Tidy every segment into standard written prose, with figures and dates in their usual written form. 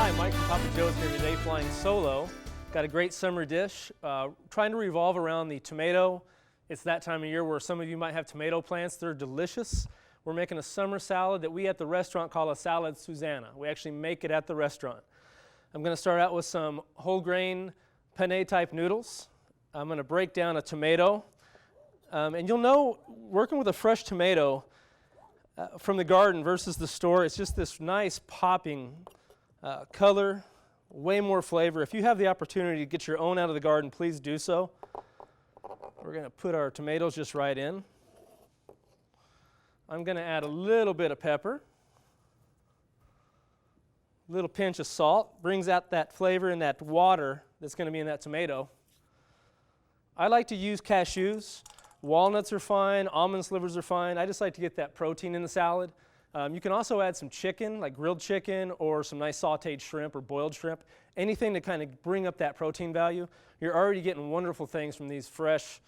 Hi, Mike from Papa Joe's here today flying solo. Got a great summer dish, trying to revolve around the tomato. It's that time of year where some of you might have tomato plants. They're delicious. We're making a summer salad that we at the restaurant call a salad Susanna. We actually make it at the restaurant. I'm going to start out with some whole grain penne type noodles. I'm going to break down a tomato. And you'll know, working with a fresh tomato from the garden versus the store, it's just this nice popping color, way more flavor. If you have the opportunity to get your own out of the garden, please do so. We're going to put our tomatoes just right in. I'm going to add a little bit of pepper, a little pinch of salt, brings out that flavor and that water that's going to be in that tomato. I like to use cashews. Walnuts are fine, almond slivers are fine. I just like to get that protein in the salad. You can also add some chicken, like grilled chicken, or some nice sauteed shrimp or boiled shrimp. Anything to kind of bring up that protein value. You're already getting wonderful things from these fresh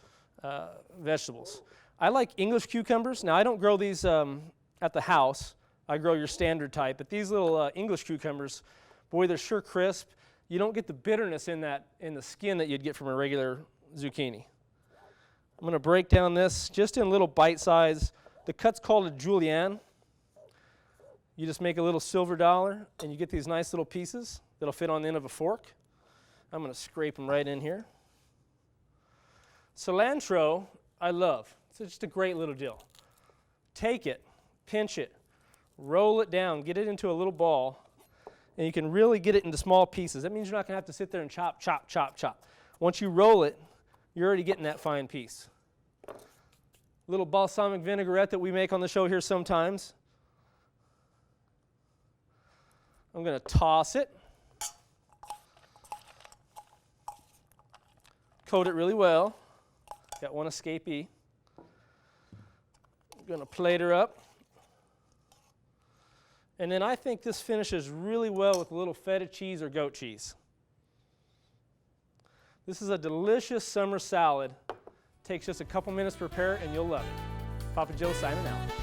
vegetables. I like English cucumbers. Now, I don't grow these at the house. I grow your standard type. But these little English cucumbers, boy, they're sure crisp. You don't get the bitterness in the skin that you'd get from a regular zucchini. I'm going to break down this just in little bite size. The cut's called a julienne. You just make a little silver dollar, and you get these nice little pieces that'll fit on the end of a fork. I'm going to scrape them right in here. Cilantro, I love. It's just a great little deal. Take it, pinch it, roll it down, get it into a little ball, and you can really get it into small pieces. That means you're not going to have to sit there and chop, chop, chop, chop. Once you roll it, you're already getting that fine piece. A little balsamic vinaigrette that we make on the show here sometimes. I'm going to toss it, coat it really well. Got one escapee. I'm going to plate her up. And then I think this finishes really well with a little feta cheese or goat cheese. This is a delicious summer salad. Takes just a couple minutes to prepare and you'll love it. Papa Joe signing out.